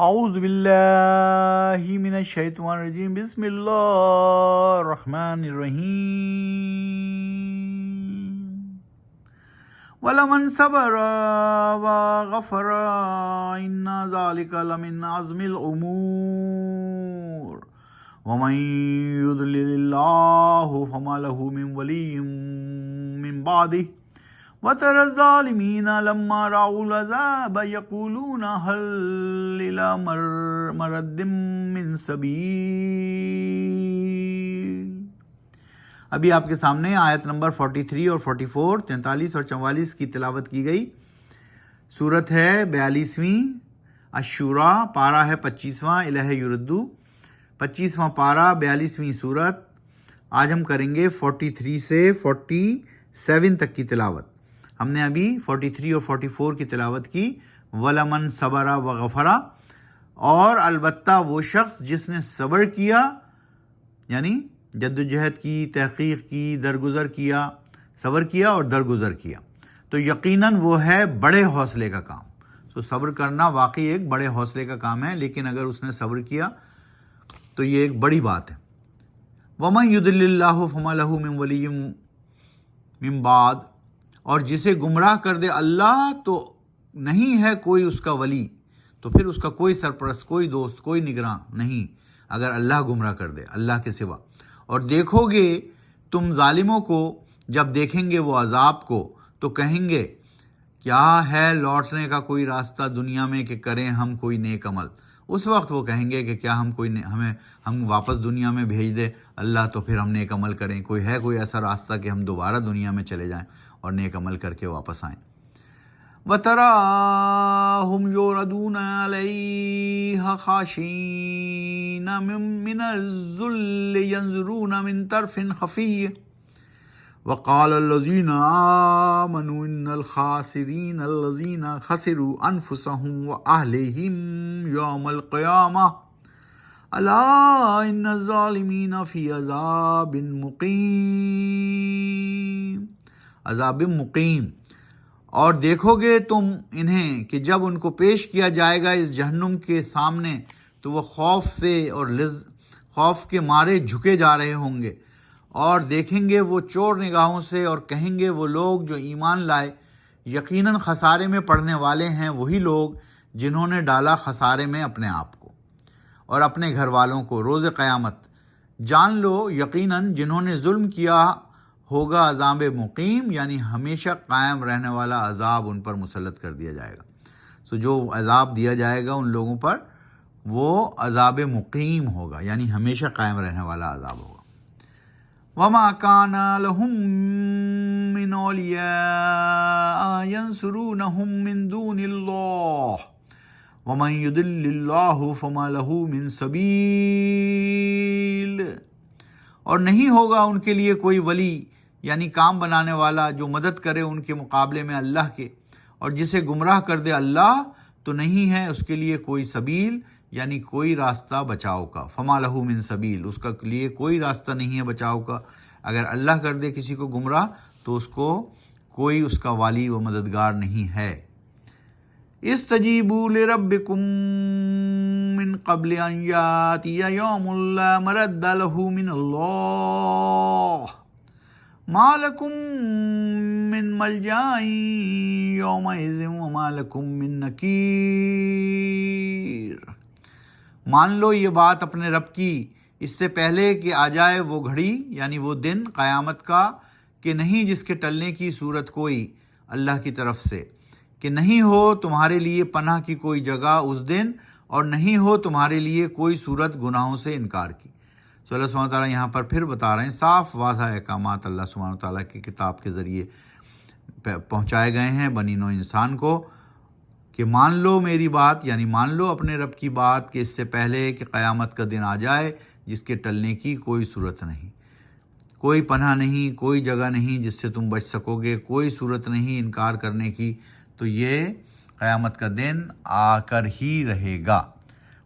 اعوذ باللہ من الشیطان الرجیم بسم اللہ الرحمن الرحیم وَلَمَنْ صَبَرَ وَغَفَرَ إِنَّ ذَلِكَ لَمِنْ عَزْمِ الْأُمُورِ وَمَنْ يُضْلِلِ اللَّهُ فَمَا لَهُ مِنْ وَلِيٍّ مِنْ بَعْدِهِ وَتَرَى الظَّالِمِينَ لَمَّا رَأَوُا الْعَذَابَ يَقُولُونَ هَلْ إِلَى مَرَدٍ مِّن سَبِيلٍ۔ ابھی آپ کے سامنے آیت نمبر 43 اور 44، 43 اور 44 کی تلاوت کی گئی۔ سورت ہے 42ویں الشورى، پارہ ہے 25واں الہ یردو، 25واں پارہ 42ویں سورت۔ آج ہم کریں گے 43 سے 47 تک کی تلاوت۔ ہم نے ابھی 43 اور 44 کی تلاوت کی۔ وَلَمَنْ صَبَرَ وَغَفَرَ، اور البتہ وہ شخص جس نے صبر کیا، یعنی جدوجہد کی، تحقیق کی، درگزر کیا، صبر کیا اور درگزر کیا، تو یقیناً وہ ہے بڑے حوصلے کا کام۔ تو صبر کرنا واقعی ایک بڑے حوصلے کا کام ہے، لیکن اگر اس نے صبر کیا تو یہ ایک بڑی بات ہے۔ وَمَن يُضْلِلِ اللَّهُ فَمَا لَهُ مِن وَلِيٍّ مِن بَعْدِهِ، اور جسے گمراہ کر دے اللہ تو نہیں ہے کوئی اس کا ولی، تو پھر اس کا کوئی سرپرست، کوئی دوست، کوئی نگراں نہیں اگر اللہ گمراہ کر دے اللہ کے سوا۔ اور دیکھو گے تم ظالموں کو جب دیکھیں گے وہ عذاب کو تو کہیں گے کیا ہے لوٹنے کا کوئی راستہ دنیا میں کہ کریں ہم کوئی نیک عمل۔ اس وقت وہ کہیں گے کہ کیا ہم واپس دنیا میں بھیج دے اللہ تو پھر ہم نیک عمل کریں، کوئی ایسا راستہ کہ ہم دوبارہ دنیا میں چلے جائیں اور نیک عمل کر کے واپس آئیں۔ وَتَرَاهُمْ يُعْرَضُونَ عَلَيْهَا خَاشِعِينَ مِنَ الذُّلِّ يَنظُرُونَ مِنْ طَرْفٍ خَفِيٍّ وَقَالَ الَّذِينَ آمَنُوا إِنَّ الْخَاسِرِينَ الَّذِينَ خَسِرُوا أَنفُسَهُمْ وَأَهْلِيهِمْ يَوْمَ الْقِيَامَةِ أَلَا إِنَّ الظَّالِمِينَ فِي عَذَابٍ مُقِيمٍ۔ عذاب مقیم۔ اور دیکھو گے تم انہیں کہ جب ان کو پیش کیا جائے گا اس جہنم کے سامنے تو وہ خوف سے اور خوف کے مارے جھکے جا رہے ہوں گے، اور دیکھیں گے وہ چور نگاہوں سے اور کہیں گے وہ لوگ جو ایمان لائے یقیناً خسارے میں پڑنے والے ہیں وہی لوگ جنہوں نے ڈالا خسارے میں اپنے آپ کو اور اپنے گھر والوں کو روز قیامت۔ جان لو یقیناً جنہوں نے ظلم کیا ہوگا عذاب مقیم، یعنی ہمیشہ قائم رہنے والا عذاب ان پر مسلط کر دیا جائے گا۔ تو جو عذاب دیا جائے گا ان لوگوں پر وہ عذاب مقیم ہوگا، یعنی ہمیشہ قائم رہنے والا عذاب ہوگا۔ وَمَا كَانَ لَهُم مِّنْ أَوْلِيَاءَ يَنْصُرُونَهُم مِّن دُونِ اللَّهِ وَمَن يُضْلِلِ اللَّهُ فَمَا لَهُ مِن سَبِيلٍ۔ اور نہیں ہوگا ان کے لیے کوئی ولی، یعنی کام بنانے والا جو مدد کرے ان کے مقابلے میں اللہ کے، اور جسے گمراہ کر دے اللہ تو نہیں ہے اس کے لیے کوئی سبیل، یعنی کوئی راستہ بچاؤ کا۔ فما لہو من سبیل، اس کا لیے کوئی راستہ نہیں ہے بچاؤ کا۔ اگر اللہ کر دے کسی کو گمراہ تو اس کو کوئی اس کا والی و مددگار نہیں ہے۔ استجیبوا لربکم من قبل ان یاتی یوم لا مرد لہ من اللہ ما لکم من ملجأ یومئذ وما لکم من نکیر۔ مان لو یہ بات اپنے رب کی اس سے پہلے کہ آ جائے وہ گھڑی، یعنی وہ دن قیامت کا، کہ نہیں جس کے ٹلنے کی صورت کوئی اللہ کی طرف سے، کہ نہیں ہو تمہارے لیے پناہ کی کوئی جگہ اس دن، اور نہیں ہو تمہارے لیے کوئی صورت گناہوں سے انکار کی۔ تو اللہ سبحانہ وتعالیٰ یہاں پر پھر بتا رہے ہیں صاف واضح احکامات اللہ سبحانہ وتعالیٰ کی کتاب کے ذریعے پہنچائے گئے ہیں بنی نوع انسان کو کہ مان لو میری بات، یعنی مان لو اپنے رب کی بات کہ اس سے پہلے کہ قیامت کا دن آ جائے جس کے ٹلنے کی کوئی صورت نہیں، کوئی پناہ نہیں، کوئی جگہ نہیں جس سے تم بچ سکو گے، کوئی صورت نہیں انکار کرنے کی، تو یہ قیامت کا دن آ کر ہی رہے گا۔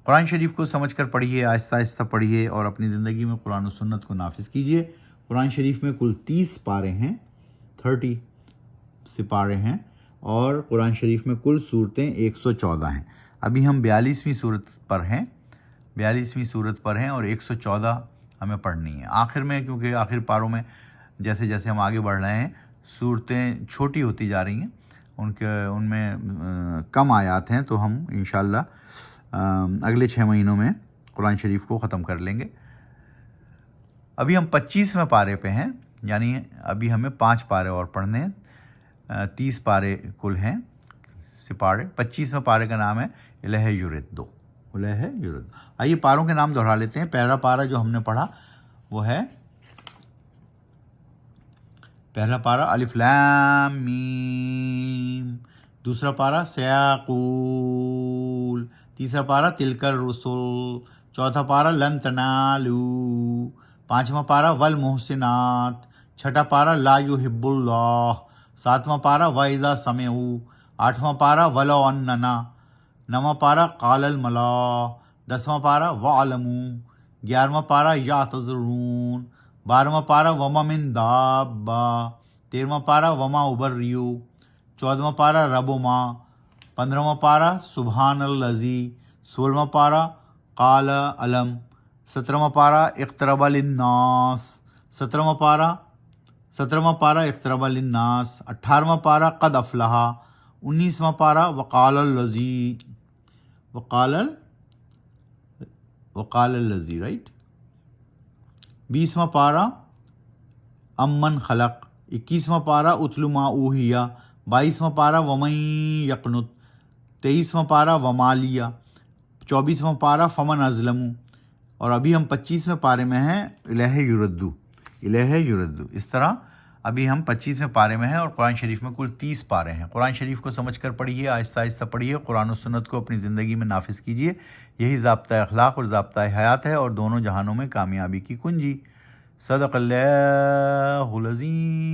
قرآن شریف کو سمجھ کر پڑھیے، آہستہ آہستہ پڑھیے اور اپنی زندگی میں قرآن و سنت کو نافذ کیجیے۔ قرآن شریف میں کل 30 پارے ہیں، 30 سپارے ہیں، اور قرآن شریف میں کل صورتیں 114 ہیں۔ ابھی ہم 42ویں صورت پر ہیں، 42ویں صورت پر ہیں اور 114 ہمیں پڑھنی ہے آخر میں، کیونکہ آخر پاروں میں جیسے جیسے ہم آگے بڑھ رہے ہیں صورتیں چھوٹی ہوتی جا رہی ہیں، ان میں کم آیات ہیں، تو ہم انشاءاللہ اگلے 6 مہینوں میں قرآن شریف کو ختم کر لیں گے۔ ابھی ہم 25ویں پارے پہ ہیں، یعنی ابھی ہمیں 5 پارے اور پڑھنے ہیں، 30 پارے کل ہیں سپارے۔ 25ویں پارے کا نام ہے الہ یردو، الہ یردو۔ آئیے پاروں کے نام دہرا لیتے ہیں۔ پہلا پارہ جو ہم نے پڑھا وہ ہے پہلا پارہ الف لام میم، دوسرا پارہ سیقول، تیسرا پارہ تلک الرسل، چوتھا پارہ لن تنالوا، پانچواں پارہ والمحسنات، چھٹا پارہ لا یحب اللہ، ساتواں پارہ وَإِذَا سَمِعُوا، آٹھواں پارہ وَلَوْ أَنَّنَا، نواں پارہ قال الملا، 10واں پارہ وَعَلَمُوا، 11واں پارہ یعتذرون، 12واں پارہ وَمَا مِن دَابَّةٍ، 13واں پارہ وَمَا أُبَرِّئُ، 14واں پارہ ربما، 15واں پارہ سبحان الذی، 16واں پارہ قال علم، 17واں پارہ اقترب للناس، 17واں پارہ اقترب للناس، 18واں پارہ قد افلح، 19واں پارہ وقال الذی رائٹ، 20واں پارہ امن خلق، 21واں پارہ اتل ما اوحی، 22واں پارہ ومن یقنت، 23واں پارہ ومالیہ، 24واں پارہ فمن ازلم، اور ابھی ہم 25ویں پارے میں ہیں الہ یردو، الہ یردو۔ اس طرح ابھی ہم 25ویں پارے میں ہیں اور قرآن شریف میں کل 30 پارے ہیں۔ قرآن شریف کو سمجھ کر پڑھیے، آہستہ آہستہ پڑھیے، قرآن و سنت کو اپنی زندگی میں نافذ کیجیے، یہی ضابطہ اخلاق اور ضابطہ حیات ہے اور دونوں جہانوں میں کامیابی کی کنجی۔ صدق اللہ العظیم۔